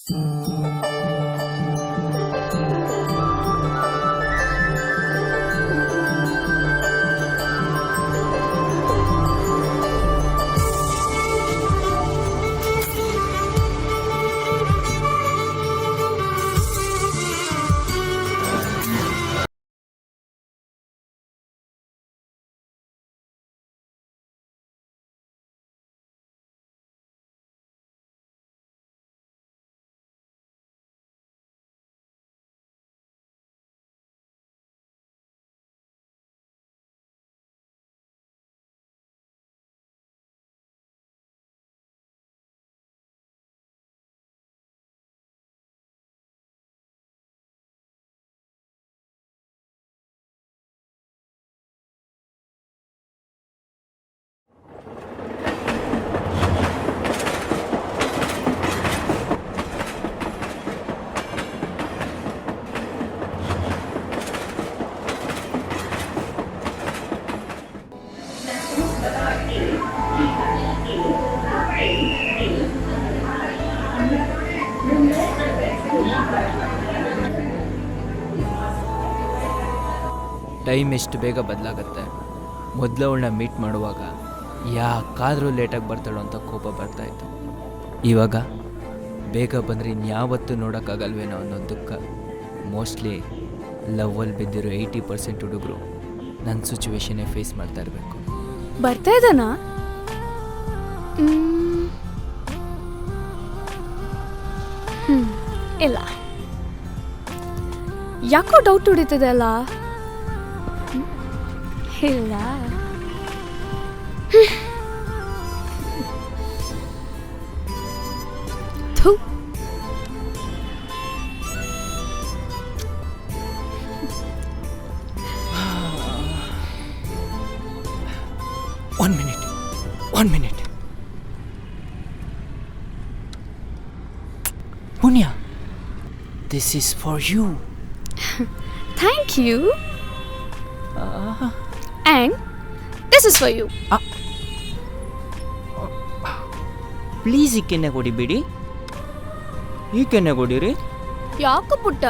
Time ಎಷ್ಟು ಬೇಗ ಬದಲಾಗುತ್ತೆ. ಮೊದಲು ಅವಳನ್ನ ಮೀಟ್ ಮಾಡುವಾಗ ಯಾಕಾದರೂ ಲೇಟಾಗಿ ಬರ್ತಾಳೋ ಅಂತ ಕೋಪ ಬರ್ತಾಯಿತ್ತು. ಇವಾಗ ಬೇಗ ಬಂದರೆ ಇನ್ಯಾವತ್ತೂ ನೋಡೋಕ್ಕಾಗಲ್ವೇನೋ ಅನ್ನೋ ದುಃಖ. ಮೋಸ್ಟ್ಲಿ ಲವ್ವಲ್ಲಿ ಬಿದ್ದಿರೋ 80% ಹುಡುಗರು ನನ್ನ ಸಿಚುವೇಶನ್ನೇ ಫೇಸ್ ಮಾಡ್ತಾ ಇರಬೇಕು. ಬರ್ತಾ ಇದ್ದಾನಾ? ಇಲ್ಲ, ಯಾಕೋ ಡೌಟ್ ಹೊಡಿತಿದೆ ಅಲ್ಲ. ಇಲ್ಲ, ಥು. One minute. Punya, this is for you. Thank you. And this is for you. Please ಈ ಕೆನ್ನೆ ಕೊಡಿಬೇಡಿ. ಈ ಕೆನ್ನೆ ಕೊಡಿರಿ. ಯಾಕೋ ಪುಟ್ಟ?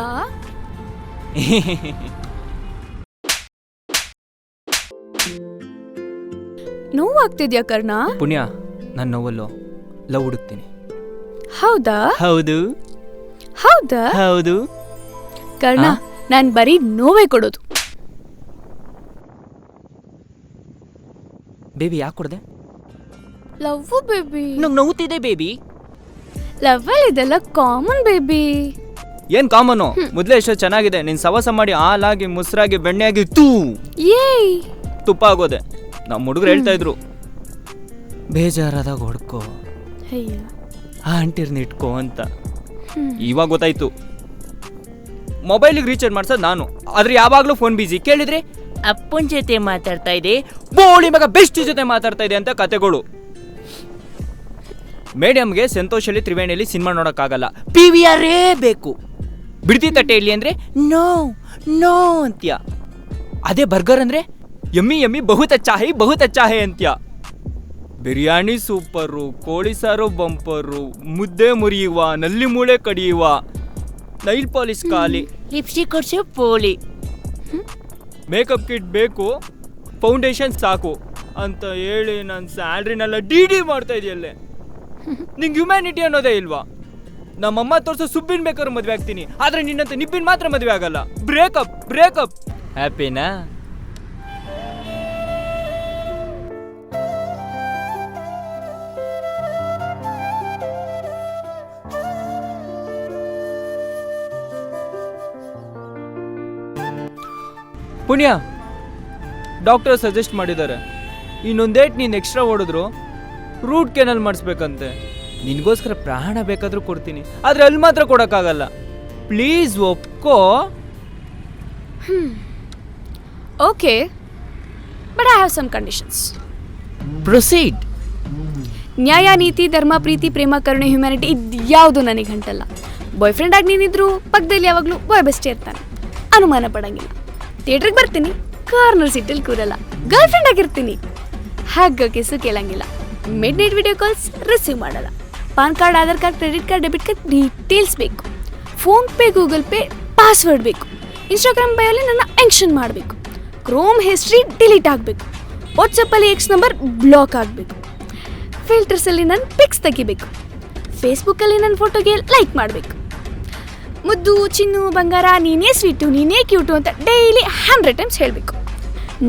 ನೋವಾಗ್ತಿದ್ಯಾ ಕರ್ಣ? ಪುಣ್ಯ, ನಾನು ನೋವಲ್ಲೋ ಲವ್ ಹುಡುಕ್ತೀನಿ. ಹೌದಾ? ಹೌದು. ಹೌದಾ? ಹೌದು. ಕರ್ಣ, ನಾನು ಬರೀ ನೋವೇ ಕೊಡೋದು. ಬೇಬಿ ಯಾಕೆ ಕೊಡದೆ? Love baby. ನಂಗೆ ನೋವುತ್ತಿದೆ ಬೇಬಿ. ಲವ್ ಅಲ್ಲಿ ಇದೆಲ್ಲ ಕಾಮನ್ ಬೇಬಿ. ಏನ್ ಕಾಮನು? ಮೊದಲೇ ಎಷ್ಟೋ ಚೆನ್ನಾಗಿದೆ. ನೀನ್ ಸವಸ ಮಾಡಿ ಹಾಲಾಗಿ ಮೊಸರಾಗಿ ಬೆಣ್ಣೆಯಾಗಿ ತೂ ಏಯ್ ತುಪ್ಪ ಆಗೋದೆ. ನಮ್ಮ ಹುಡುಗರು ಹೇಳ್ತಾ ಇದ್ರು, ಬೇಜಾರಾದಾಗ ಹೊಡ್ಕೋ, ಆ ಆಂಟಿರ್ನ ಇಟ್ಕೋ ಅಂತ. ಇವಾಗ ಗೊತ್ತಾಯ್ತು. ಮೊಬೈಲಿಗೆ ರೀಚಾರ್ಜ್ ಮಾಡ್ಸೋದು ನಾನು, ಆದ್ರೆ ಯಾವಾಗ್ಲೂ ಫೋನ್ ಬಿಸಿ. ಕೇಳಿದ್ರೆ ಅಪ್ಪನ ಜೊತೆ ಮಾತಾಡ್ತಾ ಇದೆ, ಬೋಳಿ ಮಗ ಬೆಸ್ಟ್ ಜೊತೆ ಮಾತಾಡ್ತಾ ಇದೆ ಅಂತ ಕತೆಗಳು. ಮೇಡಮ್ಗೆ ಸಂತೋಷಲ್ಲಿ ತ್ರಿವೇಣಿಯಲ್ಲಿ ಸಿನಿಮಾ ನೋಡೋಕ್ಕಾಗಲ್ಲ, PVR ಬೇಕು. ಬಿಡ್ತಿ ತಟ್ಟೆ ಇಲ್ಲಿ ಅಂದ್ರೆ ನೋ ನೋ ಅಂತ್ಯ. ಅದೇ ಬರ್ಗರ್ ಅಂದ್ರೆ ಯಮ್ಮಿ ಯಮ್ಮಿ ಬಹುತ್ ಅಚ್ಚಾ ಹೈ ಅಂತ್ಯ. ಬಿರಿಯಾನಿ ಸೂಪರು, ಕೋಳಿ ಸಾರು ಬಂಪರು, ಮುದ್ದೆ ಮುರಿಯುವ, ನಲ್ಲಿ ಮೂಳೆ ಕಡಿಯುವ, ನೈಲ್ ಪಾಲಿಶ್ ಖಾಲಿ, ಲಿಪ್ಸ್ಟಿಕ್ ಕೊಡ್ಸೋ ಪೋಲಿ, ಮೇಕಪ್ ಕಿಟ್ ಬೇಕು, ಫೌಂಡೇಶನ್ ಸಾಕು ಅಂತ ಹೇಳಿ ನನ್ನ ಸ್ಯಾಲ್ರಿನೆಲ್ಲ ಡಿ ಮಾಡ್ತಾ ಇದೆಯಲ್ಲೇ. ನಿಂಗೆ ಹ್ಯುಮ್ಯಾನಿಟಿ ಅನ್ನೋದೇ ಇಲ್ವಾ? ನಮ್ಮಮ್ಮ ತೋರಿಸೋ ಸುಬ್ಬಿನ ಬೇಕಾದ್ರೂ ಮದುವೆ ಆಗ್ತೀನಿ, ಆದ್ರೆ ನಿನ್ನಂತ ನಿಬ್ಬಿನ ಮಾತ್ರ ಮದುವೆ ಆಗಲ್ಲ. ಬ್ರೇಕಪ್. ಹ್ಯಾಪಿನಾ? ಪುಣ್ಯ, ಡಾಕ್ಟರ್ ಸಜೆಸ್ಟ್ ಮಾಡಿದ್ದಾರೆ, ಇನ್ನೊಂದೇಟ್ ನೀನು ಎಕ್ಸ್ಟ್ರಾ ಓಡಿದ್ರು ರೂಟ್ ಕೆನಲ್ ಮಾಡಿಸ್ಬೇಕಂತೆ. ನಿನಗೋಸ್ಕರ ಪ್ರಾಣ ಬೇಕಾದರೂ ಕೊಡ್ತೀನಿ, ಆದರೆ ಅಲ್ಲಿ ಮಾತ್ರ ಕೊಡೋಕ್ಕಾಗಲ್ಲ. ಪ್ಲೀಸ್ ಒಪ್ಕೋ. Okay, but I have some conditions. Proceed. ನ್ಯಾಯ, ನೀತಿ, ಧರ್ಮ, ಪ್ರೀತಿ, ಪ್ರೇಮ, ಕರುಣೆ, ಹ್ಯುಮ್ಯಾನಿಟಿ ಇದ್ಯಾವುದು ನನಗೆ ಗಂಟಲ್ಲ. ಬಾಯ್ ಫ್ರೆಂಡ್ ಆಗಿ ನೀನಿದ್ರು ಪಕ್ಕದಲ್ಲಿ ಯಾವಾಗಲೂ ಬಾಯ್ ಬೆಸ್ಟೇ ಇರ್ತಾನೆ, ಅನುಮಾನ ಪಡಂಗಿಲ್ಲ. ಥಿಯೇಟ್ರಿಗೆ ಬರ್ತೀನಿ, ಕಾರ್ನರ್ ಸೀಟಲ್ಲಿ ಕೂರಲ್ಲ, ಗರ್ಲ್ ಫ್ರೆಂಡ್ ಆಗಿರ್ತೀನಿ, ಹಾಗೆ ಕಿಸು ಕೇಳಂಗಿಲ್ಲ, midnight video calls receive ಮಾಡಲ್ಲ, PAN card, Aadhaar card, credit card, debit card details ಬೇಕು. ಫೋನ್ಪೇ, ಗೂಗಲ್ ಪೇ ಪಾಸ್ವರ್ಡ್ ಬೇಕು. ಇನ್ಸ್ಟಾಗ್ರಾಮ್ ಬಯೋಲಿ ನನ್ನ ಮೆನ್ಷನ್ ಮಾಡಬೇಕು. ಕ್ರೋಮ್ ಹಿಸ್ಟ್ರಿ ಡಿಲೀಟ್ ಆಗಬೇಕು. ವಾಟ್ಸಪ್ಪಲ್ಲಿ ಎಕ್ಸ್ ನಂಬರ್ ಬ್ಲಾಕ್ ಆಗಬೇಕು. ಫಿಲ್ಟರ್ಸಲ್ಲಿ ನನ್ನ ಪಿಕ್ಸ್ ತೆಗಿಬೇಕು. ಫೇಸ್ಬುಕ್ಕಲ್ಲಿ ನನ್ನ ಫೋಟೋಗೆ ಲೈಕ್ ಮಾಡಬೇಕು. ಮುದ್ದು, ಚಿನ್ನು, ಬಂಗಾರ, ನೀನೇ ಸ್ವೀಟು, ನೀನೇ ಕ್ಯೂಟು ಅಂತ ಡೈಲಿ 100 ಟೈಮ್ಸ್ ಹೇಳಬೇಕು.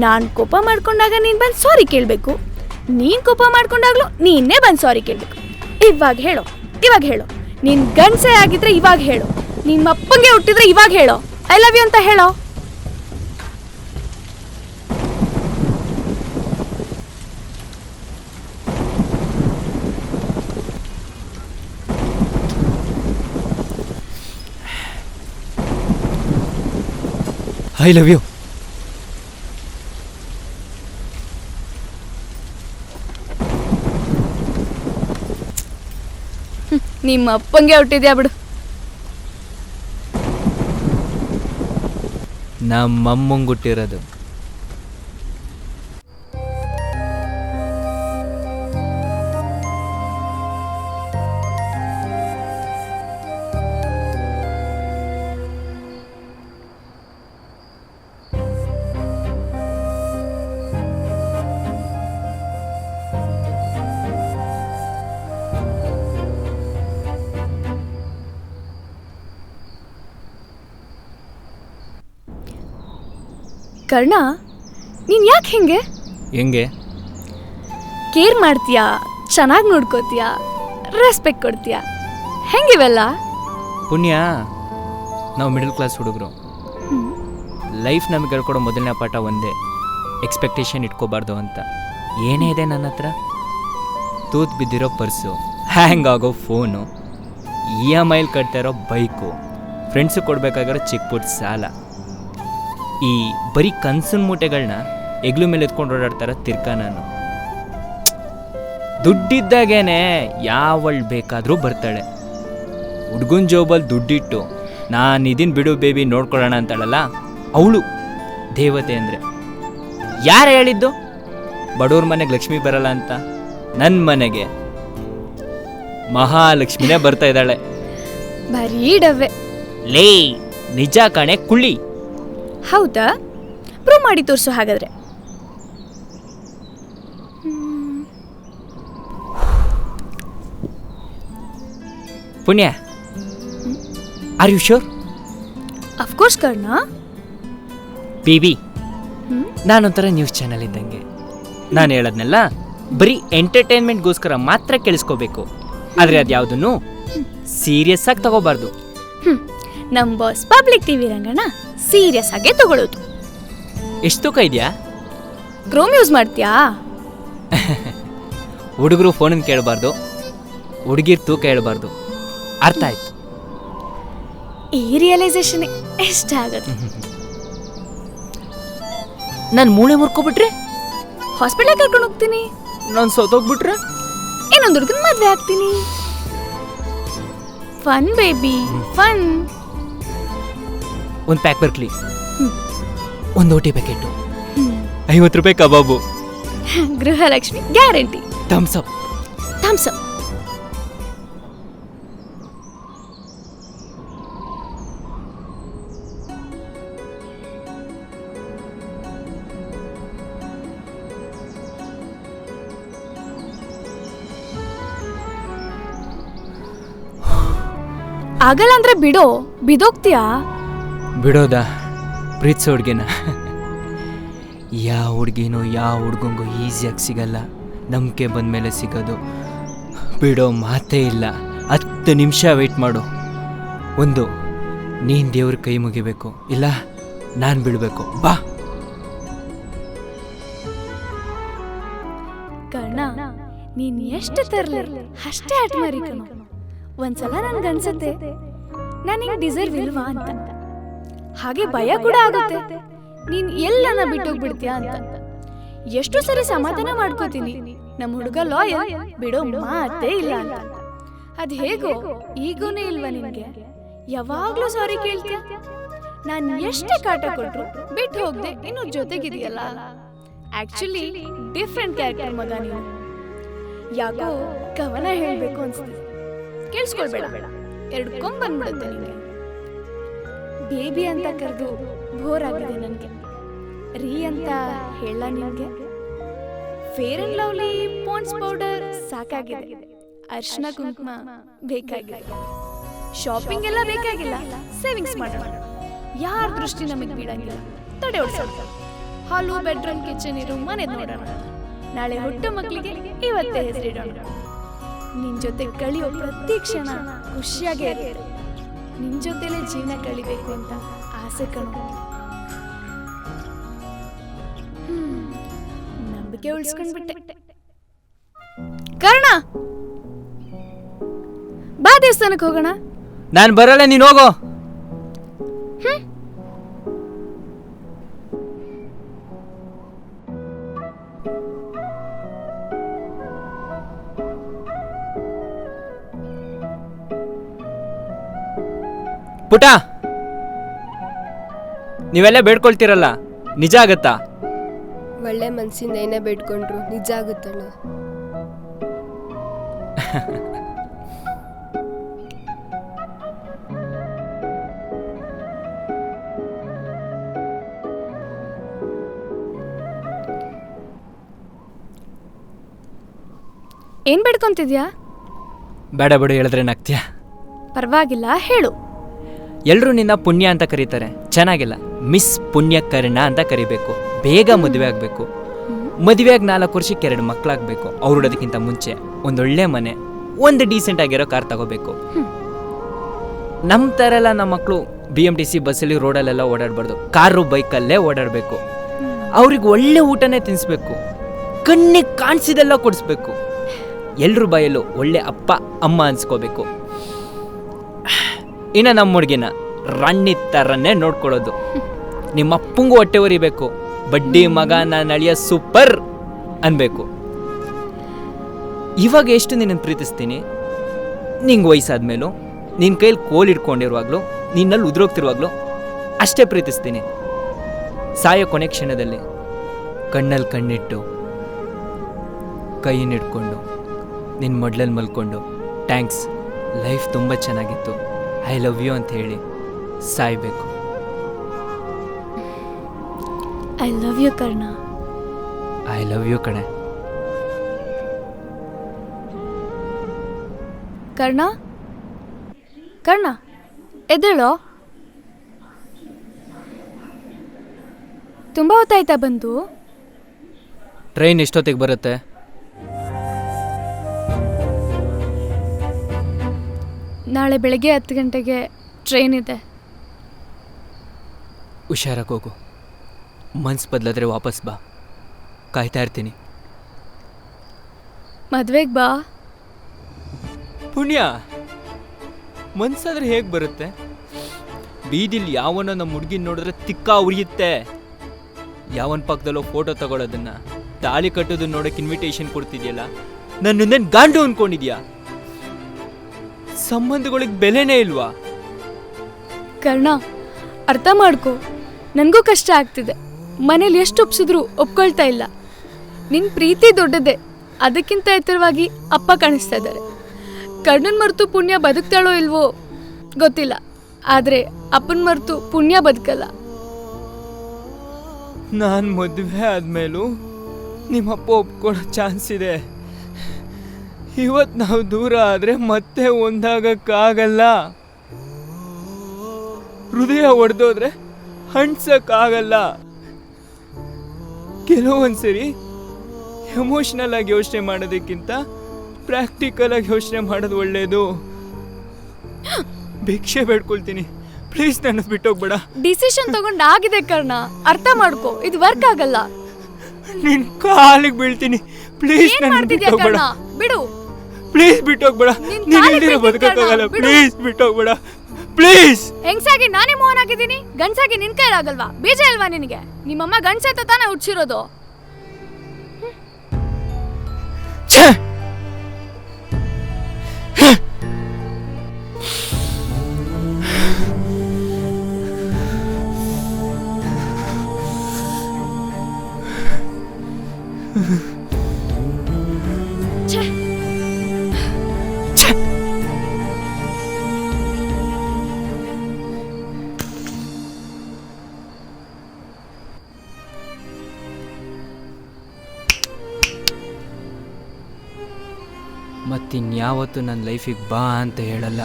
ನಾನು ಕೋಪ ಮಾಡ್ಕೊಂಡಾಗ ನೀನು ಬಂದು ಸಾರಿ ಕೇಳಬೇಕು. ನೀನು ಕೋಪ ಮಾಡ್ಕೊಂಡಾಗ್ಲೂ ನೀನೇ ಬಂದು ಸಾರಿ ಕೇಳಬೇಕು. ಇವಾಗ ಹೇಳೋ ನೀನು ಗಂಡಸೆ ಆಗಿದ್ರೆ ಇವಾಗ ಹೇಳು. ನಿಮ್ಮ ಅಪ್ಪಂಗೆ ಹುಟ್ಟಿದ್ರೆ ಇವಾಗ ಹೇಳೋ ಐ ಲವ್ ಯು ಅಂತ ಹೇಳೋ. I love you. ನಿಮ್ಮ ಅಪ್ಪಂಗೆ ಹುಟ್ಟಿದ್ಯಾ ಬಿಡು. ನಮ್ಮಮ್ಮಂಗೆ ಹುಟ್ಟಿರೋದು. ಕರ್ಣ, ನೀನು ಯಾಕೆ ಹೆಂಗೆ ಕೇರ್ ಮಾಡ್ತೀಯಾ, ಚೆನ್ನಾಗಿ ನೋಡ್ಕೋತೀಯಾ, ರೆಸ್ಪೆಕ್ಟ್ ಕೊಡ್ತೀಯಾ, ಹೆಂಗಿವೆಲ್ಲ? ಪುಣ್ಯ, ನಾವು ಮಿಡಲ್ ಕ್ಲಾಸ್ ಹುಡುಗರು. ಲೈಫ್ ನಮಗೆ ಹೇಳ್ಕೊಡೋ ಮೊದಲನೇ ಪಾಠ ಒಂದೇ, ಎಕ್ಸ್ಪೆಕ್ಟೇಷನ್ ಇಟ್ಕೋಬಾರ್ದು ಅಂತ. ಏನೇ ಇದೆ ನನ್ನ ಹತ್ರ, ತೂತ್ ಬಿದ್ದಿರೋ ಪರ್ಸು, ಹ್ಯಾಂಗ್ ಆಗೋ ಫೋನು, EMI ಕಟ್ತಾ ಇರೋ ಬೈಕು, ಫ್ರೆಂಡ್ಸು ಕೊಡಬೇಕಾಗಿರೋ ಚಿಕ್ಕ ಪುಟ್ಟ ಸಾಲ, ಈ ಬರೀ ಕನ್ಸನ್ ಮೂಟೆಗಳನ್ನ ಎಗ್ಲು ಮೇಲೆ ಎತ್ಕೊಂಡು ಓಡಾಡ್ತಾರ ತಿರ್ಕ ನಾನು. ದುಡ್ಡಿದ್ದಾಗೇನೆ ಯಾವಳು ಬೇಕಾದರೂ ಬರ್ತಾಳೆ. ಹುಡ್ಗನ ಜೋಬಲ್ಲಿ ದುಡ್ಡಿಟ್ಟು ನಾನಿದೀನಿ ಬಿಡು ಬೇಬಿ ನೋಡ್ಕೊಳ್ಳೋಣ ಅಂತಾಳಲ್ಲ, ಅವಳು ದೇವತೆ ಅಂದರೆ. ಯಾರು ಹೇಳಿದ್ದು ಬಡವ್ರ ಮನೆಗೆ ಲಕ್ಷ್ಮಿ ಬರಲ್ಲ ಅಂತ? ನನ್ನ ಮನೆಗೆ ಮಹಾಲಕ್ಷ್ಮಿನೇ ಬರ್ತಾ ಇದ್ದಾಳೆ. ಬರೀ ಡವ್ವೆ. ಲೇ, ನಿಜ ಕಣೆ ಕುಳ್ಳಿ. ಹೌದಾ? ಪ್ರೂವ್ ಮಾಡಿ ತೋರಿಸು ಹಾಗಾದ್ರೆ. Punya, are you sure? Of course Karna. Baby, ನಾನೊಂಥರ ನ್ಯೂಸ್ ಚಾನಲ್ ಇದ್ದಂಗೆ. ನಾನು ಹೇಳೋದ್ನೆಲ್ಲ ಬರೀ ಎಂಟರ್ಟೈನ್ಮೆಂಟ್ಗೋಸ್ಕರ ಮಾತ್ರ ಕೇಳಿಸ್ಕೋಬೇಕು, ಆದರೆ ಅದು ಯಾವುದನ್ನು ಸೀರಿಯಸ್ ಆಗಿ ತಗೋಬಾರ್ದು. ನಮ್ಮ boss public TV Ranganna serious ಆಗೇ ತಗೊಳ್ಳೋದು. ಎಷ್ಟು ತೂಕ ಇದೆಯಾ? ಕ್ರೋಮ್ ಯೂಸ್ ಮಾಡ್ತೀಯಾ? ಹುಡುಗರು ಫೋನಿಂದ ಕೇಳಬಾರ್ದು, ಹುಡುಗಿರ್ ತೂಕ ಹೇಳ್ಬಾರ್ದು. ಅರ್ಥ ಆಯ್ತು? ಈ ರಿಯಲೈಸೇಷನ್ ಇಷ್ಟ ಆಗೋದು. ನಾನು ಮೂಳೆ ಮುರ್ಕೊಬಿಟ್ರೆ? ಹಾಸ್ಪಿಟಲ್ ಕರ್ಕೊಂಡು ಹೋಗ್ತೀನಿ. ನಾನು ಸೋತೋಗ್ಬಿಟ್ರೆ? ಇನ್ನೊಂದು ಹುಡುಗನ ಮದುವೆ ಆಗ್ತೀನಿ. Fun baby, fun. ಒಂದು ಪ್ಯಾಕ್ ಬರ್ಕ್ಲಿ, ಒಂದು ಓಟಿ ಪ್ಯಾಕೆಟು, 50 ರೂಪಾಯಿ ಕಬಾಬು, ಗೃಹಲಕ್ಷ್ಮಿ ಗ್ಯಾರಂಟಿ, ಥಮ್ಸ್ ಅಪ್. ಆಗಲ್ಲ ಅಂದ್ರೆ ಬಿಡೋ, ಬಿದೋಗ್ತೀಯಾ? ಬಿಡೋದಾ? ಪ್ರೀತಿಸೋ ಹುಡುಗಿನ ಯಾವ ಹುಡುಗಿನೋ ಯಾವ ಹುಡುಗಂಗೂ ಈಸಿಯಾಗಿ ಸಿಗಲ್ಲ. ನಂಬಿಕೆ ಬಂದಮೇಲೆ ಸಿಗೋದು. ಬಿಡೋ ಮಾತೇ ಇಲ್ಲ. 10 ನಿಮಿಷ ವೆಯ್ಟ್ ಮಾಡು. ಒಂದು, ನೀನು ದೇವ್ರ ಕೈ ಮುಗಿಬೇಕು, ಇಲ್ಲ ನಾನು ಬಿಡಬೇಕು. ಬಾ. ಕರ್ಣ, ನೀನ್ ಎಷ್ಟು ತರಲಿ ಅಷ್ಟೇ ಆಟ ಮಾರಿ ಕಣ. ಒಂದ್ಸಲ ನನ್ಗನ್ಸತ್ತೆ ನಾನು ಡಿಸರ್ವ್ ಇಲ್ವಾ ಅಂತ. ಹಾಗೆ ಭಯ ಕೂಡ ಆಗುತ್ತೆ, ನೀನ್ ಎಲ್ಲನ ಬಿಟ್ಟೋಗ್ಬಿಡ್ತೀಯ ಅಂತ. ಎಷ್ಟು ಸರಿ ಸಮಾಧಾನ ಮಾಡ್ಕೋತೀನಿ, ನಮ್ಮ ಹುಡುಗ ಲಾಯಲ್, ಬಿಡೋ ಮಾತೇ ಇಲ್ಲ ಅಂತ. ಅದ್ ಹೇಗೋ ಈಗೋನೇ ಇಲ್ವಾ ನಿನ್ಗೆ? ಯಾವಾಗ್ಲೂ ಸಾರಿ ಕೇಳ್ತೀಯ. ನಾನ್ ಎಷ್ಟೇ ಕಾಟ ಕೊಟ್ರು ಬಿಟ್ಟು ಹೋಗ್ದೆ ಇನ್ನು ಜೊತೆಗಿದೆಯಲ್ಲ. ಆಕ್ಚುಲಿ ಡಿಫ್ರೆಂಟ್ ಕ್ಯಾರೆಕ್ಟರ್ ಮಗ ನೀನು. ಯಾಕೋ ಕವನ ಹೇಳ್ಬೇಕು ಅನ್ಸ್ತಿದೆ. ಕೇಳಿಸ್ಕೊಳ್ಬೇಡ, 2 ಕೊಂಬ್ ಬಂದ್ಬಿಡುತ್ತೆ ನಿಂಗೆ. ಬೇಬಿ ಅಂತ ಕರೆದು ಬೋರ್ ಆಗಿದೆ ನನಗೆ. ರೀ ಅಂತ ಹೇಳ ನಿನ್ಗೆ. Fair and lovely Pond's powder ಸಾಕಾಗಿದೆ, ಅರ್ಶಿನ ಕುಂಕುಮ ಬೇಕಾಗಿದೆ, ಶಾಪಿಂಗ್ ಎಲ್ಲ ಬೇಕಾಗಿಲ್ಲ, ಸೇವಿಂಗ್ಸ್ ಮಾಡೋಣ. ಯಾರ ದೃಷ್ಟಿ ನಮಗೆ ಬೀಳಂಗಿಲ್ಲ, ತಡೆ ಓಡಿಸೋಣ. ಹಾಲು, ಬೆಡ್ರೂಮ್, ಕಿಚನ್ ಇರೋ ಮನೆ ನೋಡೋಣ. ನಾಳೆ ಹುಟ್ಟು ಮಕ್ಕಳಿಗೆ ಇವತ್ತೇ ಹೆಸರಿಡೋಣ. ನಿನ್ ಜೊತೆ ಕಳಿಯೋ ಪ್ರತಿ ಕ್ಷಣ ಖುಷಿಯಾಗೇ ಇರುತ್ತೆ. ನಿನ್ ಜೊತೆಲೇ ಜೀವನ ಕಳಿಬೇಕು ಅಂತ ಆಸೆ ಕಣೋ. ನಂಬಿಕೆ ಉಳಿಸ್ಕೊಂಡ್ಬಿಟ್ಟೆ. ಕರ್ಣ, ಬಾ ದೇವಸ್ಥಾನಕ್ಕೆ ಹೋಗೋಣ. ನಾನು ಬರಲ್ಲ, ನೀನು ಹೋಗೋ. ಪುಟ, ನೀವೆಲ್ಲ ಬೇಡ್ಕೊಳ್ತೀರಲ್ಲ, ನಿಜ ಆಗತ್ತಾ? ಒಳ್ಳೆ ಮನ್ಸಿಂದ ಏನೇ ಬೇಡ್ಕೊಂಡ್ರು ನಿಜ ಆಗುತ್ತಣ್ಣ. ಏನ್ ಬೇಡ್ಕೊಂತಿದ್ಯಾ? ಬೇಡ ಬಿಡು, ಹೇಳಿದ್ರೆ ನಗ್ತೀಯ. ಪರವಾಗಿಲ್ಲ, ಹೇಳು. ಎಲ್ಲರೂ ನಿನ್ನ ಪುಣ್ಯ ಅಂತ ಕರೀತಾರೆ, ಚೆನ್ನಾಗಿಲ್ಲ. ಮಿಸ್ ಪುಣ್ಯಕರ್ಣ ಅಂತ ಕರಿಬೇಕು. ಬೇಗ ಮದುವೆ ಆಗಬೇಕು. ಮದುವೆಯಾಗಿ 4 ವರ್ಷಕ್ಕೆ 2 ಮಕ್ಕಳಾಗಬೇಕು. ಅವ್ರು ಹುಡೋದಕ್ಕಿಂತ ಮುಂಚೆ ಒಂದೊಳ್ಳೆ ಮನೆ, ಒಂದು ಡೀಸೆಂಟ್ ಆಗಿರೋ ಕಾರ್ ತಗೋಬೇಕು. ನಮ್ಮ ಥರ ಎಲ್ಲ ನಮ್ಮ ಮಕ್ಕಳು BMTC ಬಸ್ಸಲ್ಲಿ ರೋಡಲ್ಲೆಲ್ಲ ಓಡಾಡಬಾರ್ದು, ಕಾರು ಬೈಕಲ್ಲೇ ಓಡಾಡಬೇಕು. ಅವ್ರಿಗೆ ಒಳ್ಳೆ ಊಟನೇ ತಿನ್ನಿಸ್ಬೇಕು, ಕಣ್ಣಿಗೆ ಕಾಣಿಸಿದೆಲ್ಲ ಕೊಡಿಸ್ಬೇಕು. ಎಲ್ರ ಬಾಯಲ್ಲೂ ಒಳ್ಳೆ ಅಪ್ಪ ಅಮ್ಮ ಅನ್ಸ್ಕೋಬೇಕು. ಇನ್ನು ನಮ್ಮ ಹುಡುಗಿನ ರಾಣಿ ಥರನೇ ನೋಡ್ಕೊಳ್ಳೋದು. ನಿಮ್ಮ ಅಪ್ಪಂಗೂ ಹೊಟ್ಟೆ ಉರಿಬೇಕು, ಬಡ್ಡಿ ಮಗ ನಾನು ಅಳಿಯ ಸೂಪರ್ ಅನ್ಬೇಕು. ಇವಾಗ ಎಷ್ಟು ನಿನ್ನನ್ನು ಪ್ರೀತಿಸ್ತೀನಿ, ನಿಂಗೆ ವಯಸ್ಸಾದ್ಮೇಲೂ, ನಿನ್ನ ಕೈಲಿ ಕೋಲ್ ಇಟ್ಕೊಂಡಿರುವಾಗಲೂ, ನಿನ್ನಲ್ಲಿ ಉದುರೋಗ್ತಿರುವಾಗಲೂ ಅಷ್ಟೇ ಪ್ರೀತಿಸ್ತೀನಿ. ಸಾಯೋ ಕೊನೆ ಕ್ಷಣದಲ್ಲಿ ಕಣ್ಣಲ್ಲಿ ಕಣ್ಣಿಟ್ಟು, ಕೈಯನ್ನು ಹಿಡ್ಕೊಂಡು, ನಿನ್ನ ಮೊಡ್ಲಲ್ಲಿ ಮಲ್ಕೊಂಡು, ಥ್ಯಾಂಕ್ಸ್, ಲೈಫ್ ತುಂಬ ಚೆನ್ನಾಗಿತ್ತು, ಐ ಲವ್ ಯು ಅಂತ ಹೇಳಿ ಸಾಯ್ಬೇಕು. I love you Karna. I love you ಕಣೆ. ಕರ್ಣ, ಕರ್ಣ, ಎದ್ದೇಳೋ. ತುಂಬ ಹೊತ್ತಾಯ್ತಾ ಬಂದು? ಟ್ರೈನ್ ಎಷ್ಟೊತ್ತಿಗೆ ಬರುತ್ತೆ? ನಾಳೆ ಬೆಳಗ್ಗೆ 10 ಗಂಟೆಗೆ ಟ್ರೈನ್ ಇದೆ. ಹುಷಾರಾಗಿ ಹೋಗು. ಮನ್ಸು ಬದಲಾದ್ರೆ ವಾಪಸ್ ಬಾ, ಕಾಯ್ತಾ ಇರ್ತೀನಿ. ಮದ್ವೆಗೆ ಬಾ. ಪುಣ್ಯ, ಮನ್ಸಾದ್ರೆ ಹೇಗೆ ಬರುತ್ತೆ? ಬೀದಿಲಿ ಯಾವನೋ ನಮ್ಮ ಹುಡುಗಿನ ನೋಡಿದ್ರೆ ತಿಕ್ಕ ಉರಿಯುತ್ತೆ. ಯಾವನ ಪಕ್ಕದಲ್ಲೋ ಫೋಟೋ ತಗೊಳ್ಳೋದನ್ನ, ತಾಳಿ ಕಟ್ಟೋದನ್ನ ನೋಡೋಕೆ ಇನ್ವಿಟೇಷನ್ ಕೊಡ್ತಿದ್ಯಲ್ಲ, ನನ್ನನ್ನೇನು ಗಾಂಡು ಅನ್ಕೊಂಡಿದ್ಯಾ? ಸಂಬಂಧಗಳಿಗೆ ಬೆಲೆನೇ ಇಲ್ವಾ? ಕರ್ಣ, ಅರ್ಥ ಮಾಡ್ಕೊ. ನನಗೂ ಕಷ್ಟ ಆಗ್ತಿದೆ. ಮನೇಲಿ ಎಷ್ಟು ಒಪ್ಸಿದ್ರು ಒಪ್ಕೊಳ್ತಾ ಇಲ್ಲ. ನಿನ್ನ ಪ್ರೀತಿ ದೊಡ್ಡದೆ, ಅದಕ್ಕಿಂತ ಎತ್ತರವಾಗಿ ಅಪ್ಪ ಕಾಣಿಸ್ತಾ ಇದ್ದಾರೆ. ಕರ್ಣನ್ ಮರೆತು ಪುಣ್ಯ ಬದುಕ್ತಾಳೋ ಇಲ್ವೋ ಗೊತ್ತಿಲ್ಲ, ಆದರೆ ಅಪ್ಪನ ಮರೆತು ಪುಣ್ಯ ಬದುಕಲ್ಲ. ನಾನು ಮದುವೆ ಆದ್ಮೇಲೂ ನಿಮ್ಮಪ್ಪ ಒಪ್ಕೊಳ್ಳೋ ಚಾನ್ಸ್ ಇದೆ. ಇವತ್ತು ನಾವು ದೂರ ಆದರೆ ಮತ್ತೆ ಒಂದಾಗಕ್ಕಾಗಲ್ಲ. ಹೃದಯ ಒಡೆದೋದ್ರೆ ಹಣ್ಸಕ್ಕಾಗಲ್ಲ. ಕೆಲವೊಂದ್ಸರಿ ಎಮೋಷ್ನಲ್ ಆಗಿ ಯೋಚನೆ ಮಾಡೋದಕ್ಕಿಂತ ಪ್ರಾಕ್ಟಿಕಲ್ ಆಗಿ ಯೋಚನೆ ಮಾಡೋದು ಒಳ್ಳೆಯದು. ಭಿಕ್ಷೆ ಬೇಡ್ಕೊಳ್ತೀನಿ, ಪ್ಲೀಸ್ ನನ್ನ ಬಿಟ್ಟೋಗ್ಬೇಡ. ಡಿಸಿಷನ್ ತಗೊಂಡಾಗಿದೆ ಕರ್ಣ, ಅರ್ಥ ಮಾಡ್ಕೊ. ಇದು ವರ್ಕ್ ಆಗಲ್ಲ. ನಿನ್ ಕಾಲಿಗೆ ಬೀಳ್ತೀನಿ, ಪ್ಲೀಸ್ ನನ್ನ ಬಿಟ್ಟೋಗ್ಬೇಡ. ಬಿಡು, ಪ್ಲೀಸ್ ಬಿಟ್ಟೋಗ್ಬೇಡ. ನೀನ್ ಇಲ್ದಿರೋ ಬದುಕಕ್ಕಾಗಲ್ಲ, ಪ್ಲೀಸ್ ಬಿಟ್ಟೋಗ್ಬೇಡ, ಪ್ಲೀಸ್. ಹೆಂಗ್ಸಾಗಿ ನಾನೇ ಮೋಹನ್ ಆಗಿದ್ದೀನಿ, ಗಂಡ್ಸಾಗಿ ನಿನ್ ಕೈಲಾಗಲ್ವಾ? ಬೀಜ ಅಲ್ವಾ ನಿನಗೆ? ನಿಮ್ಮಮ್ಮ ಗಂಡ್ಸತ್ತ ತಾನೇ ಹುಡ್ಸಿರೋದು. ಮತ್ತಿನ್ಯಾವತ್ತೂ ನನ್ನ ಲೈಫಿಗೆ ಬಾ ಅಂತ ಹೇಳಲ್ಲ.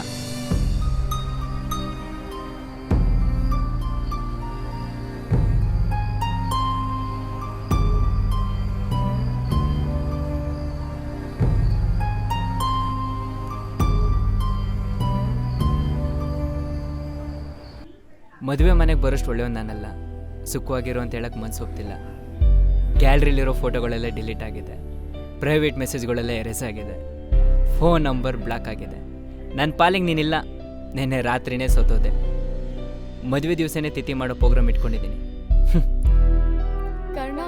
ಮದುವೆ ಮನೆಗೆ ಬರೋಷ್ಟು ಒಳ್ಳೆಯವನು ನಾನಲ್ಲ. ಸುಖವಾಗಿರೋ ಅಂತ ಹೇಳಕ್ಕೆ ಮನ್ಸು ಹೋಗ್ತಿಲ್ಲ. ಗ್ಯಾಲರಿಲಿರೋ ಫೋಟೋಗಳೆಲ್ಲ ಡಿಲೀಟ್ ಆಗಿದೆ, ಪ್ರೈವೇಟ್ ಮೆಸೇಜ್ಗಳೆಲ್ಲ ಎರೇಸ್ ಆಗಿದೆ, ಫೋನ್ ನಂಬರ್ ಬ್ಲಾಕ್ ಆಗಿದೆ. ನನ್ನ ಪಾಲಿಗೆ ನೀನಿಲ್ಲ. ನೆನ್ನೆ ರಾತ್ರಿನೇ ಸೋತೋದೆ. ಮದುವೆ ದಿವಸನೇ ತಿಥಿ ಮಾಡೋ ಪ್ರೋಗ್ರಾಮ್ ಇಟ್ಕೊಂಡಿದ್ದೀನಿ. ಕರ್ಣ,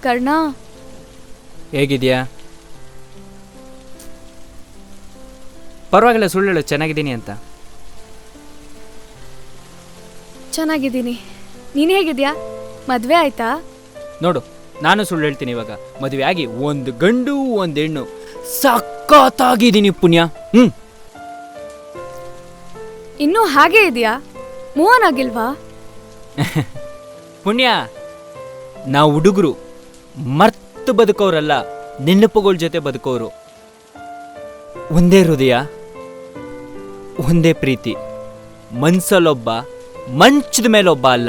ಕರ್ಣ, ಹೇಗಿದೆಯಾ? ಪರವಾಗಿಲ್ಲ, ಸುಳ್ಳು ಹೇಳು, ಚೆನ್ನಾಗಿದ್ದೀನಿ ಅಂತ. ಚೆನ್ನಾಗಿದ್ದೀನಿ. ನೀನು ಹೇಗಿದ್ಯಾ? ಮದುವೆ ಆಯ್ತಾ? ನೋಡು, ನಾನು ಸುಳ್ಳು ಹೇಳ್ತೀನಿ. ಇವಾಗ ಮದುವೆ ಆಗಿ ಒಂದು ಗಂಡು ಒಂದು ಹೆಣ್ಣು, ಸಖತ್ತಾಗಿದ್ದೀನಿ ಪುಣ್ಯ. ಇನ್ನೂ ಹಾಗೇ ಇದೆಯಾ? ಮೂವ್ ಆನ್ ಆಗಿಲ್ವಾ? ಪುಣ್ಯ, ನಾವು ಹುಡುಗರು ಮರ್ತು ಬದುಕೋರಲ್ಲ, ನೆನಪುಗಳ ಜೊತೆ ಬದುಕೋರು. ಒಂದೇ ಹೃದಯ, ಒಂದೇ ಪ್ರೀತಿ, ಮನ್ಸಲ್ಲೊಬ್ಬ, ಮಂಚದ ಮೇಲೊಬ್ಬ ಅಲ್ಲ.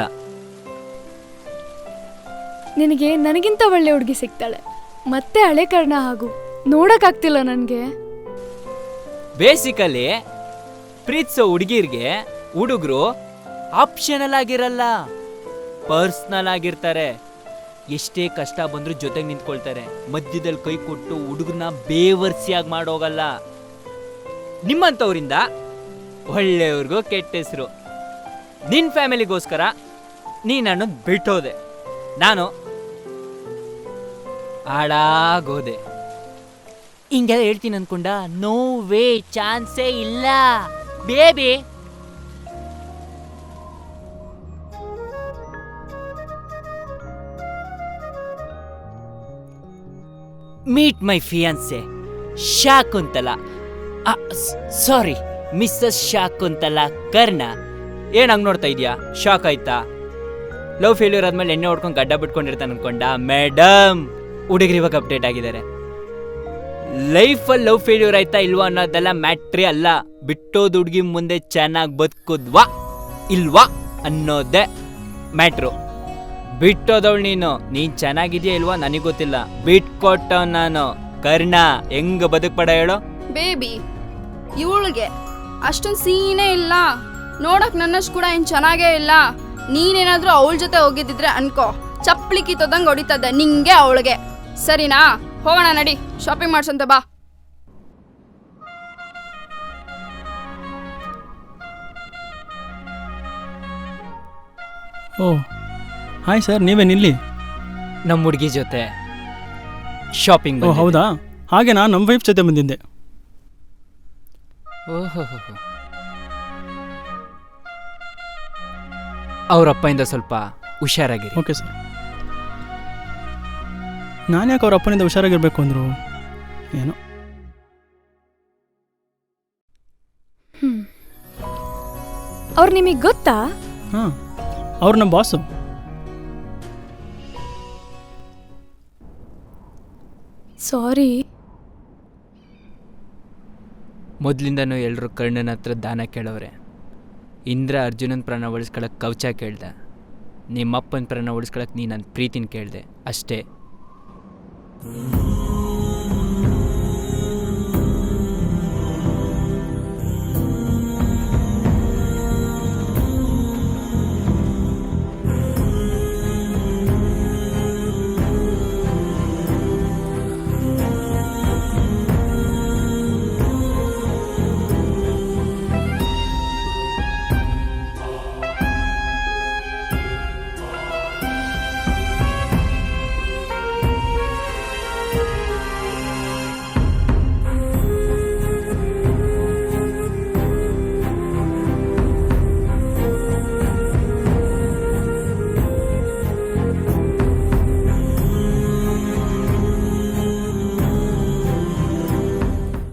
ನಿನಗೆ ನನಗಿಂತ ಒಳ್ಳೆ ಹುಡುಗಿ ಸಿಗ್ತಾಳೆ. ಮತ್ತೆ ಹಳೆ ಕರ್ಣ ಹಾಗೂ ನೋಡಕ್ಕಾಗ್ತಿಲ್ಲ ನನಗೆ. ಬೇಸಿಕಲಿ ಪ್ರೀತಿಸೋ ಹುಡುಗಿರ್ಗೆ ಹುಡುಗರು ಆಪ್ಷನಲ್ ಆಗಿರಲ್ಲ, ಪರ್ಸ್ನಲ್ ಆಗಿರ್ತಾರೆ. ಎಷ್ಟೇ ಕಷ್ಟ ಬಂದರೂ ಜೊತೆಗೆ ನಿಂತ್ಕೊಳ್ತಾರೆ. ಮಧ್ಯದಲ್ಲಿ ಕೈ ಕೊಟ್ಟು ಹುಡುಗನ ಬೇವರ್ಸಿಯಾಗಿ ಮಾಡೋಗಲ್ಲ. ನಿಮ್ಮಂಥವ್ರಿಂದ ಒಳ್ಳೆಯವ್ರಿಗೂ ಕೆಟ್ಟ ಹೆಸರು. ನಿನ್ನ ಫ್ಯಾಮಿಲಿಗೋಸ್ಕರ ನೀನನ್ನು ಬಿಟ್ಟೋದೆ, ನಾನು ಹಾಳಾಗೋದೆ. ಹಿಂಗೆಲ್ಲ ಹೇಳ್ತೀನಿ ಅನ್ಕೊಂಡ? ನೋ ವೇ, ಚಾನ್ಸೇ ಇಲ್ಲ baby. Meet my fiancee Shakuntala, sorry Mrs Shakuntala Karna. ಏನು ಹಂಗೆ ನೋಡ್ತಾ ಇದೆಯಾ? ಶಾಕ್ ಆಯ್ತಾ? ಲವ್ ಫೇಲ್ಯೂರ್ ಆದ್ಮೇಲೆ ಎಣ್ಣೆ ಹೊಡ್ಕೊಂಡು ಗಡ್ಡ ಬಿಟ್ಕೊಂಡಿರ್ತಾನೆ ಅನ್ಕೊಂಡ? ಮೇಡಮ್, ಹುಡುಗರು ಇವಾಗ ಅಪ್ಡೇಟ್ ಆಗಿದ್ದಾರೆ. ಲೈಫಲ್ಲಿ ಲವ್ ಫೇಲ್ಯೂರ್ ಆಯ್ತಾ ಇಲ್ವಾ ಅನ್ನೋದೆಲ್ಲ ಮ್ಯಾಟ್ರಿ ಅಲ್ಲ. ಬಿಟ್ಟೋದು ಹುಡುಗಿ ಮುಂದೆ ಚೆನ್ನಾಗಿ ಬದುಕುದ್ವಾ ಇಲ್ವಾ ಅನ್ನೋದೇ ಮ್ಯಾಟ್ರು. ಬಿಟ್ಟೋದವಳು ನೀನ್ ಚೆನ್ನಾಗಿದ್ಯಾ ಇಲ್ವಾ ನನಗೆ ಗೊತ್ತಿಲ್ಲ. ಬಿಟ್ಕೊಟ್ಟವ್ ನಾನು. ಕರ್ಣ, ಹೆಂಗ ಬದುಕ್ಬೇಡ ಹೇಳೋ? ಬೇಬಿ, ಇವಳಿಗೆ ಅಷ್ಟೊಂದು ಸೀನೇ ಇಲ್ಲ. ನೋಡಕ್ ನನ್ನಷ್ಟು ಕೂಡ ಏನ್ ಚೆನ್ನಾಗೇ ಇಲ್ಲ. ನೀನೇನಾದ್ರೂ ಅವಳ ಜೊತೆ ಹೋಗಿದ್ದಿದ್ರೆ ಅನ್ಕೋ, ಚಪ್ಪಲಿ ಕಿತ್ತೋದಂಗೆ ಹೊಡಿತದೆ ನಿಂಗೆ ಅವಳಿಗೆ. ಸರಿನಾ? ಹೋಗೋಣ ನಡಿ, ಶಾಪಿಂಗ್ ಮಾಡ್ಸಂತ ಬಾ. ಓ ಹಾಯ್ ಸರ್, ನೀವೇನಿಲ್ಲಿ? ನಮ್ಮ ಹುಡುಗಿ ಜೊತೆ ಶಾಪಿಂಗ್. ಓ ಹೌದಾ? ಹಾಗೆ ನಾನು ನಮ್ಮ ವೈಫ್ ಜೊತೆ ಬಂದಿದ್ದೆ. ಓಹೋ, ಅವರಪ್ಪಯಿಂದ ಸ್ವಲ್ಪ ಹುಷಾರಾಗಿರಿ. Okay sir. ನಾನು ಯಾಕೆ ಅವ್ರ ಅಪ್ಪನಿಂದ ಹುಷಾರಾಗಿರ್ಬೇಕು ಅಂದರು ಏನೋ. ಅವ್ರು ನಿಮಗೆ ಗೊತ್ತಾ? ಹಾಂ, ಅವ್ರು ನಮ್ಮ ಬಾಸು. ಸಾರಿ. ಮೊದಲಿಂದನೂ ಎಲ್ಲರೂ ಕರ್ಣನ ಹತ್ರ ದಾನ ಕೇಳೋರೆ. ಇಂದ್ರ ಅರ್ಜುನನ ಪ್ರಾಣ ಉಳಿಸ್ಕೊಳಕ್ಕೆ ಕವಚ ಕೇಳ್ದೆ. ನಿಮ್ಮಪ್ಪನ ಪ್ರಾಣ ಉಳಿಸ್ಕೊಳಕ್ಕೆ ನೀ ನನ್ನ ಪ್ರೀತಿನ ಕೇಳಿದೆ ಅಷ್ಟೇ.